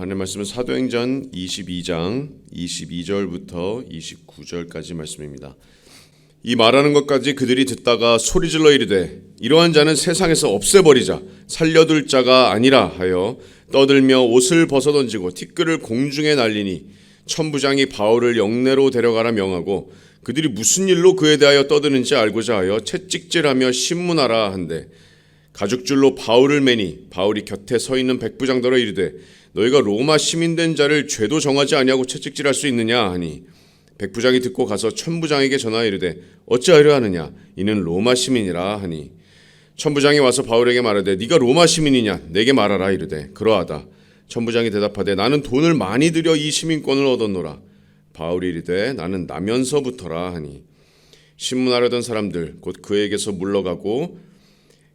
하나님 말씀은 사도행전 22장 22절부터 29절까지 말씀입니다. 이 말하는 것까지 그들이 듣다가 소리질러 이르되 이러한 자는 세상에서 없애버리자 살려둘 자가 아니라 하여 떠들며 옷을 벗어던지고 티끌을 공중에 날리니 천부장이 바울을 영내로 데려가라 명하고 그들이 무슨 일로 그에 대하여 떠드는지 알고자 하여 채찍질하며 신문하라 한대 가죽줄로 바울을 매니 바울이 곁에 서 있는 백부장더러 이르되 너희가 로마 시민된 자를 죄도 정하지 아니하고 채찍질할 수 있느냐 하니 백부장이 듣고 가서 천부장에게 전하여 이르되 어찌하려 하느냐 이는 로마 시민이라 하니 천부장이 와서 바울에게 말하되 네가 로마 시민이냐 내게 말하라 이르되 그러하다. 천부장이 대답하되 나는 돈을 많이 들여 이 시민권을 얻었노라. 바울이 이르되 나는 나면서부터라 하니 신문하려던 사람들 곧 그에게서 물러가고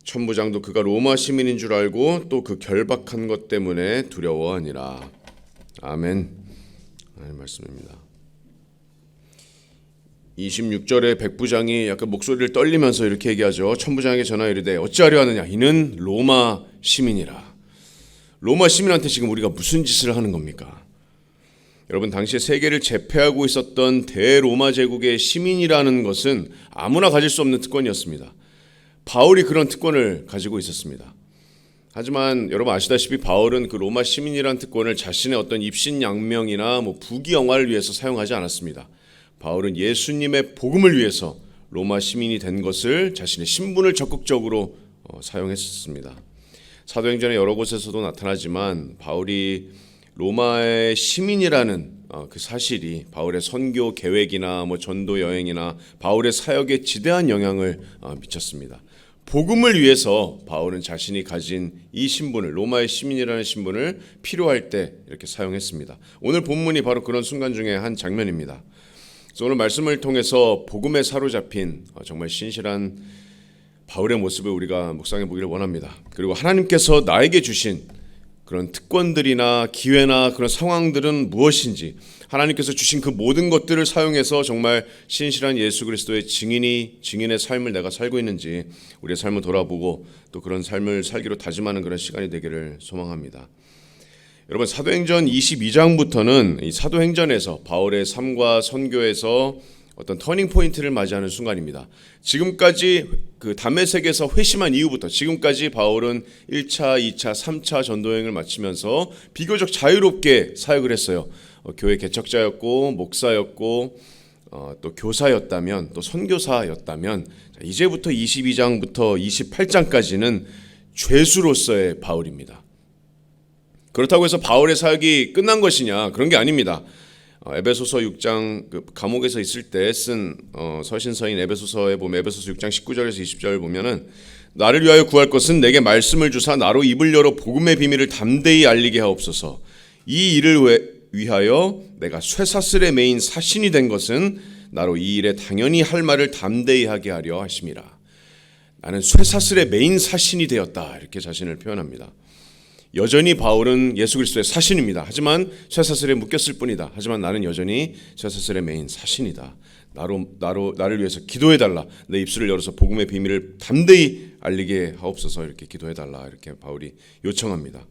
천부장도 그가 로마 시민인 줄 알고 또 그 결박한 것 때문에 두려워하니라. 아멘. 하나님 말씀입니다. 26절에 백부장이 약간 목소리를 떨리면서 이렇게 얘기하죠. 천부장에게 전하여 이르되 어찌하려 하느냐 이는 로마 시민이라. 로마 시민한테 지금 우리가 무슨 짓을 하는 겁니까? 여러분 당시에 세계를 제패하고 있었던 대로마 제국의 시민이라는 것은 아무나 가질 수 없는 특권이었습니다. 바울이 그런 특권을 가지고 있었습니다. 하지만 여러분 아시다시피 바울은 그 로마 시민이라는 특권을 자신의 어떤 입신양명이나 부귀영화를 위해서 사용하지 않았습니다. 바울은 예수님의 복음을 위해서 로마 시민이 된 것을 자신의 신분을 적극적으로 사용했습니다. 사도행전의 여러 곳에서도 나타나지만 바울이 로마의 시민이라는 그 사실이 바울의 선교 계획이나 전도 여행이나 바울의 사역에 지대한 영향을 미쳤습니다. 복음을 위해서 바울은 자신이 가진 이 신분을 로마의 시민이라는 신분을 필요할 때 이렇게 사용했습니다. 오늘 본문이 바로 그런 순간 중에 한 장면입니다. 그래서 오늘 말씀을 통해서 복음에 사로잡힌 정말 신실한 바울의 모습을 우리가 묵상해 보기를 원합니다. 그리고 하나님께서 나에게 주신 그런 특권들이나 기회나 그런 상황들은 무엇인지 하나님께서 주신 그 모든 것들을 사용해서 정말 신실한 예수 그리스도의 증인의 삶을 내가 살고 있는지 우리의 삶을 돌아보고 또 그런 삶을 살기로 다짐하는 그런 시간이 되기를 소망합니다. 여러분 사도행전 22장부터는 이 사도행전에서 바울의 삶과 선교에서 어떤 터닝 포인트를 맞이하는 순간입니다. 지금까지 그 다메섹에서 회심한 이후부터 지금까지 바울은 1차, 2차, 3차 전도여행을 마치면서 비교적 자유롭게 사역을 했어요. 교회 개척자였고 목사였고 또 교사였다면 또 선교사였다면 이제부터 22장부터 28장까지는 죄수로서의 바울입니다. 그렇다고 해서 바울의 사역이 끝난 것이냐? 그런 게 아닙니다. 에베소서 6장 그 감옥에서 있을 때 쓴 서신서인 에베소서에 보면 에베소서 6장 19절에서 20절을 보면은 나를 위하여 구할 것은 내게 말씀을 주사 나로 입을 열어 복음의 비밀을 담대히 알리게 하옵소서. 이 일을 위하여 내가 쇠사슬에 매인 사신이 된 것은 나로 이 일에 당연히 할 말을 담대히 하게 하려 하심이라. 나는 쇠사슬에 매인 사신이 되었다. 이렇게 자신을 표현합니다. 여전히 바울은 예수 그리스도의 사신입니다. 하지만 쇠사슬에 묶였을 뿐이다. 하지만 나는 여전히 쇠사슬에 매인 사신이다. 나를 위해서 기도해달라. 내 입술을 열어서 복음의 비밀을 담대히 알리게 하옵소서. 이렇게 기도해달라. 이렇게 바울이 요청합니다.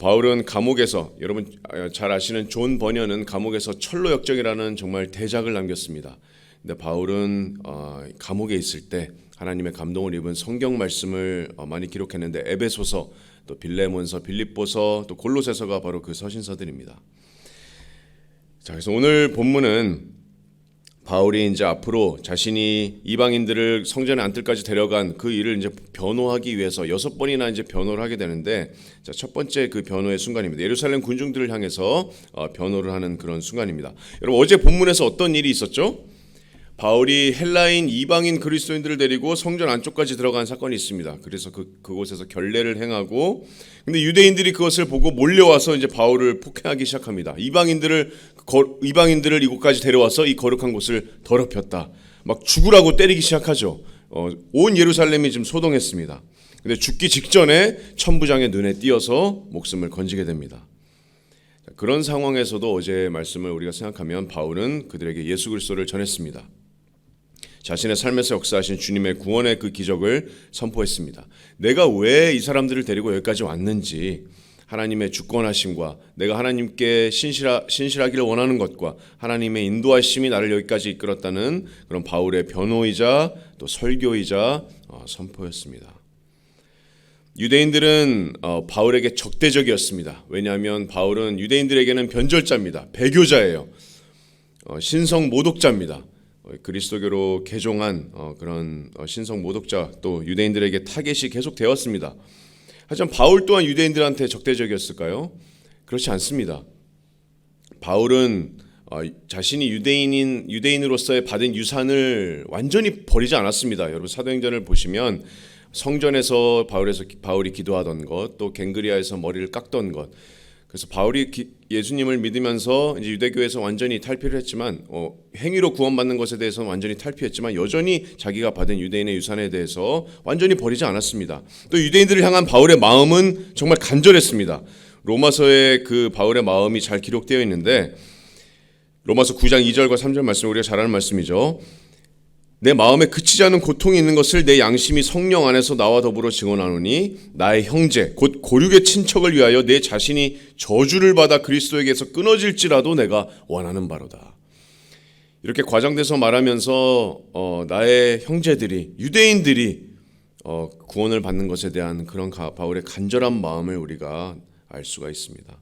바울은 감옥에서 여러분 잘 아시는 존 버녀는 감옥에서 철로 역정이라는 정말 대작을 남겼습니다. 근데 바울은 감옥에 있을 때 하나님의 감동을 입은 성경 말씀을 많이 기록했는데 에베소서, 또 빌레몬서, 빌립보서, 또 골로새서가 바로 그 서신서들입니다. 자, 그래서 오늘 본문은 바울이 이제 앞으로 자신이 이방인들을 성전의 안뜰까지 데려간 그 일을 이제 변호하기 위해서 6번이나 이제 변호를 하게 되는데, 자, 첫 번째 그 변호의 순간입니다. 예루살렘 군중들을 향해서 변호를 하는 그런 순간입니다. 여러분 어제 본문에서 어떤 일이 있었죠? 바울이 헬라인 이방인 그리스도인들을 데리고 성전 안쪽까지 들어간 사건이 있습니다. 그래서 그곳에서 결례를 행하고, 근데 유대인들이 그것을 보고 몰려와서 이제 바울을 폭행하기 시작합니다. 이방인들을 이곳까지 데려와서 이 거룩한 곳을 더럽혔다. 막 죽으라고 때리기 시작하죠. 온 예루살렘이 지금 소동했습니다. 근데 죽기 직전에 천부장의 눈에 띄어서 목숨을 건지게 됩니다. 그런 상황에서도 어제의 말씀을 우리가 생각하면 바울은 그들에게 예수 그리스도를 전했습니다. 자신의 삶에서 역사하신 주님의 구원의 그 기적을 선포했습니다. 내가 왜 이 사람들을 데리고 여기까지 왔는지, 하나님의 주권하심과 내가 하나님께 신실하기를 원하는 것과 하나님의 인도하심이 나를 여기까지 이끌었다는 그런 바울의 변호이자 또 설교이자 선포였습니다. 유대인들은 바울에게 적대적이었습니다. 왜냐하면 바울은 유대인들에게는 변절자입니다. 배교자예요. 신성 모독자입니다. 그리스도교로 개종한 그런 신성 모독자, 또 유대인들에게 타겟이 계속 되었습니다. 하지만 바울 또한 유대인들한테 적대적이었을까요? 그렇지 않습니다. 바울은 자신이 유대인으로서의 받은 유산을 완전히 버리지 않았습니다. 여러분 사도행전을 보시면 성전에서 바울이 기도하던 것, 또 갱그리아에서 머리를 깎던 것, 그래서 바울이 예수님을 믿으면서 이제 유대교에서 완전히 탈피를 했지만 행위로 구원받는 것에 대해서는 완전히 탈피했지만 여전히 자기가 받은 유대인의 유산에 대해서 완전히 버리지 않았습니다. 또 유대인들을 향한 바울의 마음은 정말 간절했습니다. 로마서에 그 바울의 마음이 잘 기록되어 있는데 로마서 9장 2절과 3절 말씀, 우리가 잘 아는 말씀이죠. 내 마음에 그치지 않은 고통이 있는 것을 내 양심이 성령 안에서 나와 더불어 증언하노니 나의 형제 곧 고륙의 친척을 위하여 내 자신이 저주를 받아 그리스도에게서 끊어질지라도 내가 원하는 바로다. 이렇게 과장돼서 말하면서 나의 형제들이, 유대인들이 구원을 받는 것에 대한 그런 바울의 간절한 마음을 우리가 알 수가 있습니다.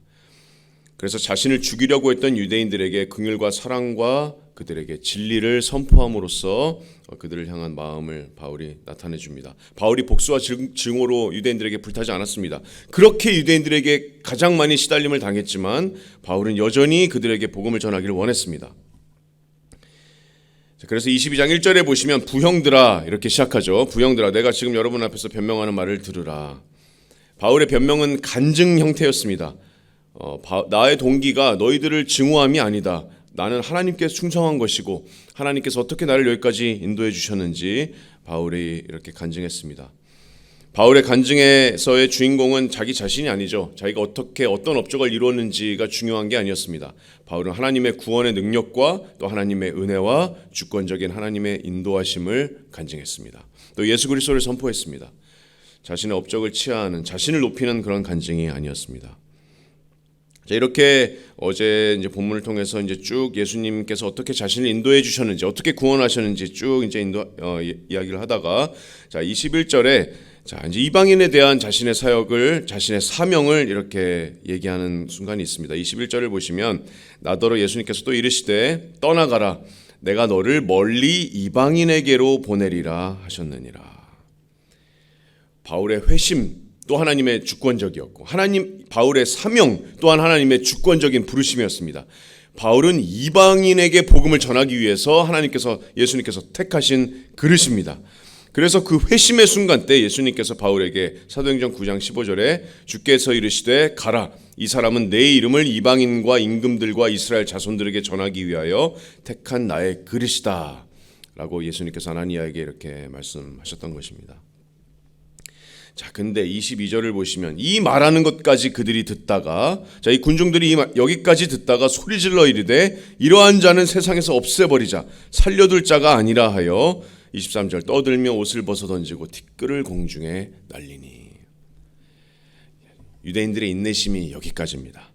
그래서 자신을 죽이려고 했던 유대인들에게 긍휼과 사랑과 그들에게 진리를 선포함으로써 그들을 향한 마음을 바울이 나타내 줍니다. 바울이 복수와 증오로 유대인들에게 불타지 않았습니다. 그렇게 유대인들에게 가장 많이 시달림을 당했지만 바울은 여전히 그들에게 복음을 전하기를 원했습니다. 그래서 22장 1절에 보시면 부형들아 이렇게 시작하죠. 부형들아, 내가 지금 여러분 앞에서 변명하는 말을 들으라. 바울의 변명은 간증 형태였습니다. 나의 동기가 너희들을 증오함이 아니다. 나는 하나님께 충성한 것이고 하나님께서 어떻게 나를 여기까지 인도해 주셨는지 바울이 이렇게 간증했습니다. 바울의 간증에서의 주인공은 자기 자신이 아니죠. 자기가 어떤 업적을 이루었는지가 중요한 게 아니었습니다. 바울은 하나님의 구원의 능력과 또 하나님의 은혜와 주권적인 하나님의 인도하심을 간증했습니다. 또 예수 그리스도를 선포했습니다. 자신의 업적을 치하하는, 자신을 높이는 그런 간증이 아니었습니다. 자, 이렇게 어제 이제 본문을 통해서 이제 쭉 예수님께서 어떻게 자신을 인도해 주셨는지, 어떻게 구원하셨는지 쭉 이제 이야기를 하다가, 자, 21절에 자, 이제 이방인에 대한 자신의 사역을, 자신의 사명을 이렇게 얘기하는 순간이 있습니다. 21절을 보시면 나더러 예수님께서 또 이르시되 떠나가라, 내가 너를 멀리 이방인에게로 보내리라 하셨느니라. 바울의 회심 또 하나님의 주권적이었고, 바울의 사명 또한 하나님의 주권적인 부르심이었습니다. 바울은 이방인에게 복음을 전하기 위해서 예수님께서 택하신 그릇입니다. 그래서 그 회심의 순간 때 예수님께서 바울에게 사도행전 9장 15절에 주께서 이르시되 가라, 이 사람은 내 이름을 이방인과 임금들과 이스라엘 자손들에게 전하기 위하여 택한 나의 그릇이다 라고 예수님께서 아나니아에게 이렇게 말씀하셨던 것입니다. 자, 근데 22절을 보시면 이 말하는 것까지 그들이 듣다가, 자, 이 군중들이 여기까지 듣다가 소리질러 이르되 이러한 자는 세상에서 없애버리자, 살려둘 자가 아니라 하여 23절 떠들며 옷을 벗어 던지고 티끌을 공중에 날리니. 유대인들의 인내심이 여기까지입니다.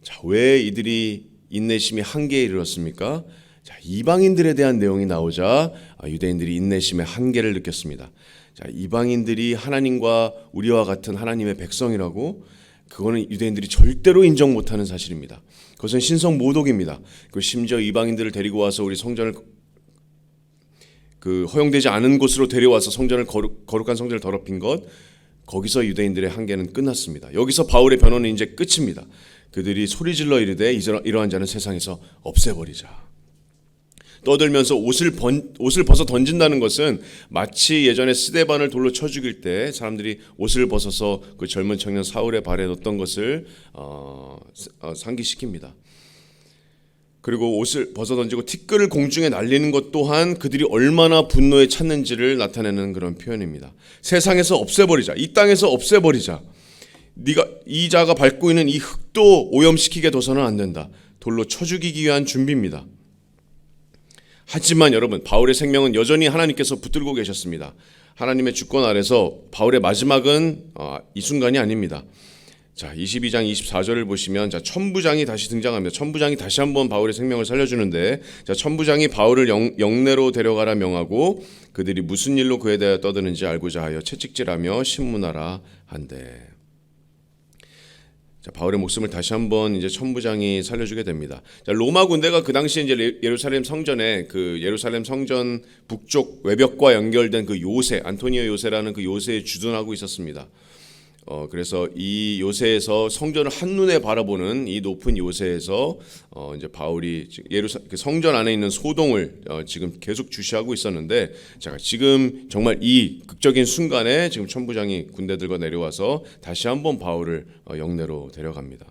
자, 왜 이들이 인내심이 한계에 이르렀습니까? 자, 이방인들에 대한 내용이 나오자 유대인들이 인내심의 한계를 느꼈습니다. 자, 이방인들이 하나님과 우리와 같은 하나님의 백성이라고, 그거는 유대인들이 절대로 인정 못하는 사실입니다. 그것은 신성 모독입니다. 그 심지어 이방인들을 데리고 와서 우리 성전을 허용되지 않은 곳으로 데려와서 거룩한 성전을 더럽힌 것, 거기서 유대인들의 한계는 끝났습니다. 여기서 바울의 변호는 이제 끝입니다. 그들이 소리질러 이르되 이러한 자는 세상에서 없애버리자. 떠들면서 옷을 벗어 던진다는 것은 마치 예전에 스데반을 돌로 쳐 죽일 때 사람들이 옷을 벗어서 그 젊은 청년 사울의 발에 넣었던 것을 상기시킵니다. 그리고 옷을 벗어 던지고 티끌을 공중에 날리는 것 또한 그들이 얼마나 분노에 찼는지를 나타내는 그런 표현입니다. 세상에서 없애버리자, 이 땅에서 없애버리자. 이 자가 밟고 있는 이 흙도 오염시키게 둬서는 안 된다. 돌로 쳐 죽이기 위한 준비입니다. 하지만 여러분, 바울의 생명은 여전히 하나님께서 붙들고 계셨습니다. 하나님의 주권 아래서 바울의 마지막은 이 순간이 아닙니다. 자, 22장 24절을 보시면 자, 천부장이 다시 등장합니다. 천부장이 다시 한번 바울의 생명을 살려주는데 자, 천부장이 바울을 영내로 데려가라 명하고 그들이 무슨 일로 그에 대하여 떠드는지 알고자 하여 채찍질하며 신문하라 한대. 자, 바울의 목숨을 다시 한번 이제 천부장이 살려주게 됩니다. 자, 로마 군대가 그 당시 이제 예루살렘 성전에 그 예루살렘 성전 북쪽 외벽과 연결된 그 요새 안토니오 요새라는 그 요새에 주둔하고 있었습니다. 그래서 이 요새에서 성전을 한눈에 바라보는 이 높은 요새에서 이제 바울이 그 성전 안에 있는 소동을 지금 계속 주시하고 있었는데, 자, 지금 정말 이 극적인 순간에 지금 천부장이 군대들과 내려와서 다시 한번 바울을 영내로 데려갑니다.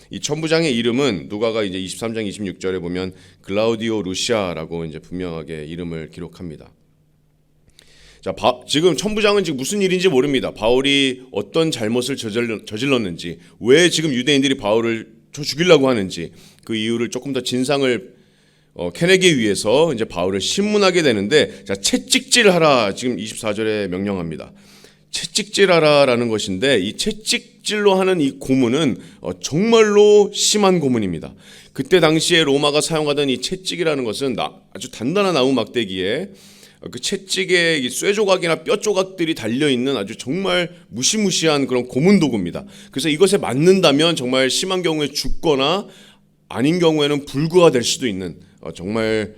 이 천부장의 이름은 누가가 이제 23장 26절에 보면 글라우디오 루시아라고 이제 분명하게 이름을 기록합니다. 자, 지금 천부장은 지금 무슨 일인지 모릅니다. 바울이 어떤 잘못을 저질렀는지, 왜 지금 유대인들이 바울을 죽이려고 하는지 그 이유를 조금 더 진상을 캐내기 위해서 이제 바울을 신문하게 되는데, 자, 채찍질하라 지금 24절에 명령합니다. 채찍질하라라는 것인데 이 채찍질로 하는 이 고문은 정말로 심한 고문입니다. 그때 당시에 로마가 사용하던 이 채찍이라는 것은 아주 단단한 나무 막대기에 그 채찍에 쇠조각이나 뼈 조각들이 달려있는 아주 정말 무시무시한 그런 고문 도구입니다. 그래서 이것에 맞는다면 정말 심한 경우에 죽거나 아닌 경우에는 불구가 될 수도 있는 정말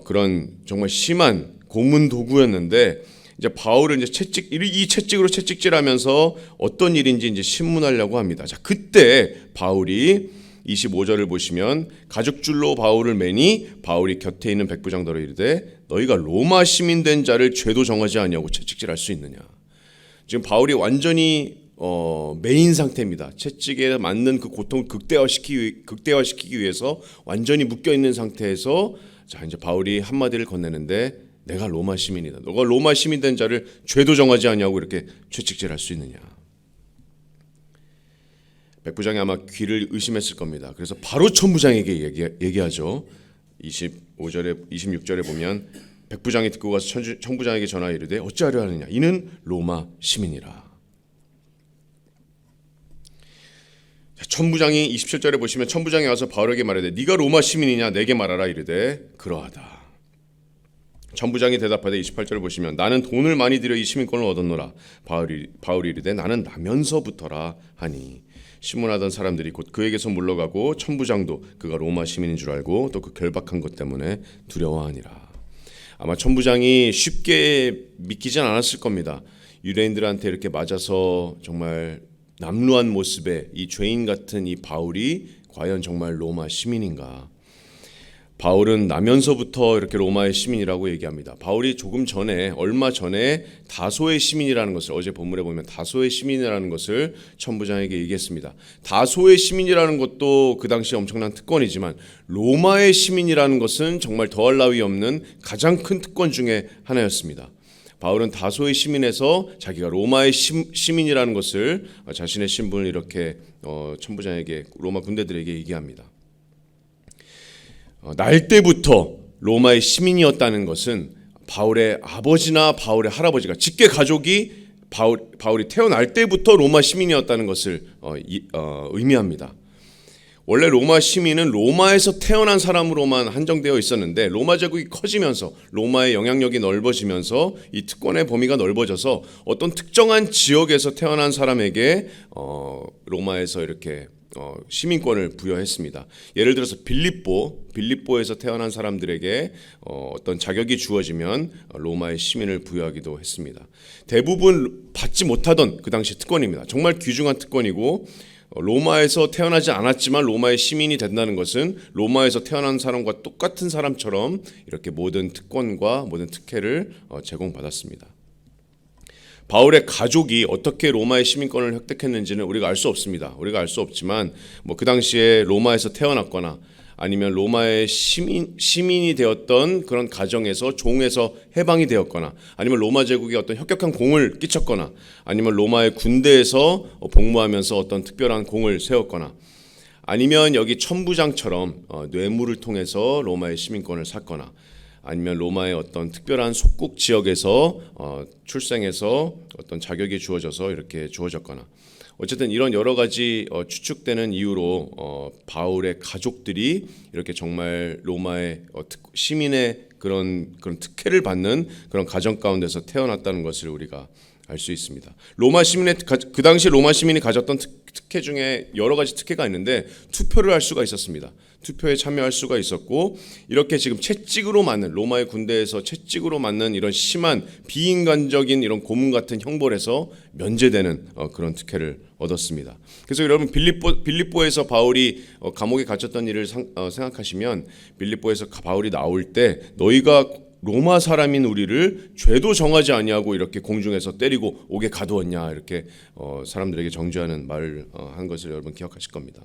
그런 정말 심한 고문 도구였는데, 이제 바울은 이제 이 채찍으로 채찍질하면서 어떤 일인지 이제 신문하려고 합니다. 자, 그때 바울이 25절을 보시면 가죽줄로 바울을 매니 바울이 곁에 있는 백부장더러 이르되 너희가 로마 시민 된 자를 죄도 정하지 아니하고 채찍질할 수 있느냐. 지금 바울이 완전히 매인 상태입니다. 채찍에 맞는 그 고통을 극대화시키기 위해서 완전히 묶여 있는 상태에서 자, 이제 바울이 한마디를 건네는데 내가 로마 시민이다. 너가 로마 시민 된 자를 죄도 정하지 아니하고 이렇게 채찍질할 수 있느냐. 백부장이 아마 귀를 의심했을 겁니다. 그래서 바로 천부장에게 얘기하죠. 26절에 보면 백부장이 듣고 가서 천부장에게 전하여 이르되 어찌하려 하느냐. 이는 로마 시민이라. 천부장이 27절에 보시면 천부장이 와서 바울에게 말하되 네가 로마 시민이냐 내게 말하라 이르되 그러하다. 천부장이 대답하되 28절을 보시면 나는 돈을 많이 들여 이 시민권을 얻었노라. 바울이 이르되 나는 나면서부터라 하니 신문하던 사람들이 곧 그에게서 물러가고 천부장도 그가 로마 시민인 줄 알고 또 그 결박한 것 때문에 두려워하니라. 아마 천부장이 쉽게 믿기진 않았을 겁니다. 유대인들한테 이렇게 맞아서 정말 남루한 모습의 이 죄인 같은 이 바울이 과연 정말 로마 시민인가. 바울은 나면서부터 이렇게 로마의 시민이라고 얘기합니다. 바울이 얼마 전에 다소의 시민이라는 것을, 어제 본문에 보면 다소의 시민이라는 것을 천부장에게 얘기했습니다. 다소의 시민이라는 것도 그 당시 엄청난 특권이지만 로마의 시민이라는 것은 정말 더할 나위 없는 가장 큰 특권 중에 하나였습니다. 바울은 다소의 시민에서 자기가 로마의 시민이라는 것을 자신의 신분을 이렇게 천부장에게, 로마 군대들에게 얘기합니다. 날 때부터 로마의 시민이었다는 것은 바울의 아버지나 바울의 할아버지가 직계 가족이 바울이 태어날 때부터 로마 시민이었다는 것을 의미합니다. 원래 로마 시민은 로마에서 태어난 사람으로만 한정되어 있었는데 로마 제국이 커지면서 로마의 영향력이 넓어지면서 이 특권의 범위가 넓어져서 어떤 특정한 지역에서 태어난 사람에게 로마에서 이렇게 시민권을 부여했습니다. 예를 들어서 빌립보에서 태어난 사람들에게 어떤 자격이 주어지면 로마의 시민을 부여하기도 했습니다. 대부분 받지 못하던 그 당시 특권입니다. 정말 귀중한 특권이고 로마에서 태어나지 않았지만 로마의 시민이 된다는 것은 로마에서 태어난 사람과 똑같은 사람처럼 이렇게 모든 특권과 모든 특혜를 제공받았습니다. 바울의 가족이 어떻게 로마의 시민권을 획득했는지는 우리가 알 수 없습니다. 우리가 알 수 없지만 그 당시에 로마에서 태어났거나 아니면 로마의 시민이 되었던 그런 가정에서 종에서 해방이 되었거나 아니면 로마 제국에 어떤 혁혁한 공을 끼쳤거나 아니면 로마의 군대에서 복무하면서 어떤 특별한 공을 세웠거나 아니면 여기 천부장처럼 뇌물을 통해서 로마의 시민권을 샀거나 아니면 로마의 어떤 특별한 속국 지역에서 출생해서 어떤 자격이 주어져서 이렇게 주어졌거나 어쨌든 이런 여러 가지 추측되는 이유로 바울의 가족들이 이렇게 정말 로마의 시민의 그런 특혜를 받는 그런 가정 가운데서 태어났다는 것을 우리가 알 수 있습니다. 로마 시민의 그 당시 로마 시민이 가졌던 특혜 중에 여러 가지 특혜가 있는데 투표를 할 수가 있었습니다. 투표에 참여할 수가 있었고 이렇게 지금 채찍으로 맞는 로마의 군대에서 채찍으로 맞는 이런 심한 비인간적인 이런 고문 같은 형벌에서 면제되는 그런 특혜를 얻었습니다. 그래서 여러분 빌립보에서 바울이 감옥에 갇혔던 일을 생각하시면 빌립보에서 바울이 나올 때 너희가 로마 사람인 우리를 죄도 정하지 아니하고 이렇게 공중에서 때리고 옥에 가두었냐 이렇게 사람들에게 정죄하는 말을 한 것을 여러분 기억하실 겁니다.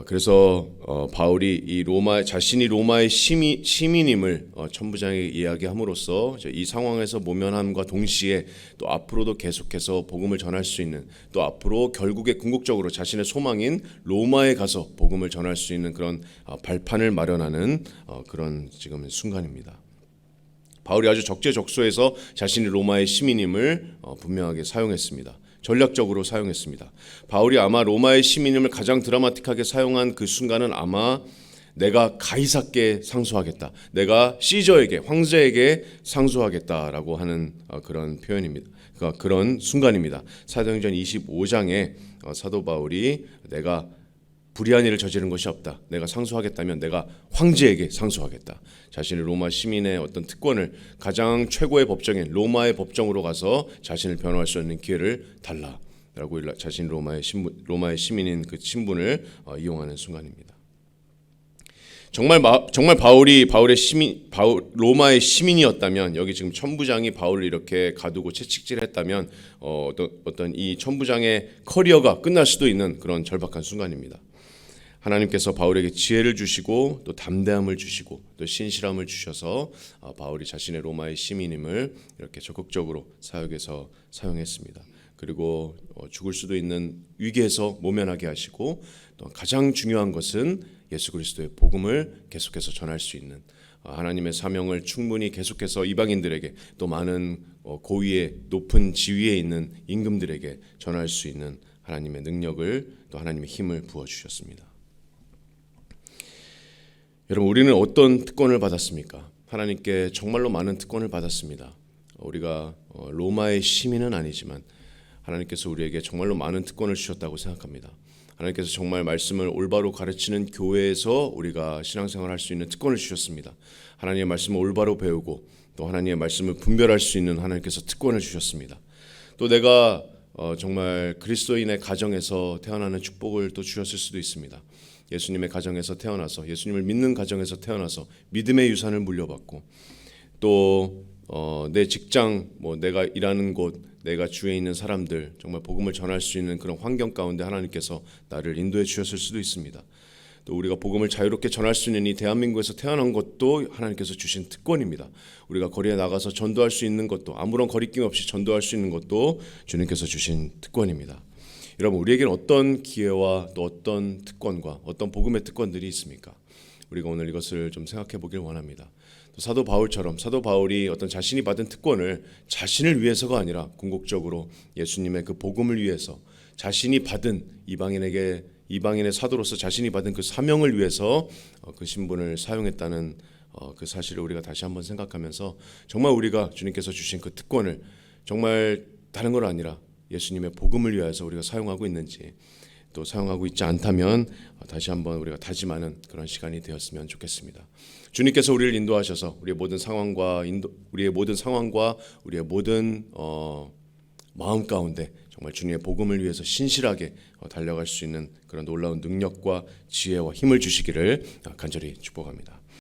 그래서 바울이 자신이 로마의 시민임을 천부장에게 이야기함으로써 이 상황에서 모면함과 동시에 또 앞으로도 계속해서 복음을 전할 수 있는 또 앞으로 결국에 궁극적으로 자신의 소망인 로마에 가서 복음을 전할 수 있는 그런 발판을 마련하는 그런 지금 순간입니다. 바울이 아주 적재적소에서 자신이 로마의 시민임을 분명하게 사용했습니다. 전략적으로 사용했습니다. 바울이 아마 로마의 시민임을 가장 드라마틱하게 사용한 그 순간은 아마 내가 가이사께 상소하겠다, 내가 시저에게 황제에게 상소하겠다라고 하는 그런 표현입니다. 그런 순간입니다. 사도행전 25장에 사도 바울이 내가 불의한 일을 저지른 것이 없다, 내가 상소하겠다면 내가 황제에게 상소하겠다, 자신의 로마 시민의 어떤 특권을 가장 최고의 법정인 로마의 법정으로 가서 자신을 변호할 수 있는 기회를 달라라고 자신 로마의 시민인 그 신분을 이용하는 순간입니다. 정말 바울이 로마의 시민이었다면, 여기 지금 천부장이 바울을 이렇게 가두고 채찍질했다면 어떤 이 천부장의 커리어가 끝날 수도 있는 그런 절박한 순간입니다. 하나님께서 바울에게 지혜를 주시고 또 담대함을 주시고 또 신실함을 주셔서 바울이 자신의 로마의 시민임을 이렇게 적극적으로 사역에서 사용했습니다. 그리고 죽을 수도 있는 위기에서 모면하게 하시고 또 가장 중요한 것은 예수 그리스도의 복음을 계속해서 전할 수 있는, 하나님의 사명을 충분히 계속해서 이방인들에게 또 많은 고위의 높은 지위에 있는 임금들에게 전할 수 있는 하나님의 능력을 또 하나님의 힘을 부어주셨습니다. 여러분, 우리는 어떤 특권을 받았습니까? 하나님께 정말로 많은 특권을 받았습니다. 우리가 로마의 시민은 아니지만 하나님께서 우리에게 정말로 많은 특권을 주셨다고 생각합니다. 하나님께서 정말 말씀을 올바로 가르치는 교회에서 우리가 신앙생활을 할 수 있는 특권을 주셨습니다. 하나님의 말씀을 올바로 배우고 또 하나님의 말씀을 분별할 수 있는 하나님께서 특권을 주셨습니다. 또 내가 정말 그리스도인의 가정에서 태어나는 축복을 또 주셨을 수도 있습니다. 예수님의 가정에서 태어나서, 예수님을 믿는 가정에서 태어나서 믿음의 유산을 물려받고 또 내 직장, 내가 일하는 곳, 내가 주위에 있는 사람들 정말 복음을 전할 수 있는 그런 환경 가운데 하나님께서 나를 인도해 주셨을 수도 있습니다. 또 우리가 복음을 자유롭게 전할 수 있는 이 대한민국에서 태어난 것도 하나님께서 주신 특권입니다. 우리가 거리에 나가서 전도할 수 있는 것도, 아무런 거리낌 없이 전도할 수 있는 것도 주님께서 주신 특권입니다. 여러분, 우리에게는 어떤 기회와 또 어떤 특권과 어떤 복음의 특권들이 있습니까? 우리가 오늘 이것을 좀 생각해 보길 원합니다. 또 사도 바울이 어떤 자신이 받은 특권을 자신을 위해서가 아니라 궁극적으로 예수님의 그 복음을 위해서, 자신이 받은 이방인의 사도로서 자신이 받은 그 사명을 위해서 그 신분을 사용했다는 그 사실을 우리가 다시 한번 생각하면서 정말 우리가 주님께서 주신 그 특권을 정말 다른 건 아니라 예수님의 복음을 위해서 우리가 사용하고 있는지, 또 사용하고 있지 않다면 다시 한번 우리가 다짐하는 그런 시간이 되었으면 좋겠습니다. 주님께서 우리를 인도하셔서 우리의 모든 상황과 우리의 모든 마음 가운데 정말 주님의 복음을 위해서 신실하게 달려갈 수 있는 그런 놀라운 능력과 지혜와 힘을 주시기를 간절히 축복합니다.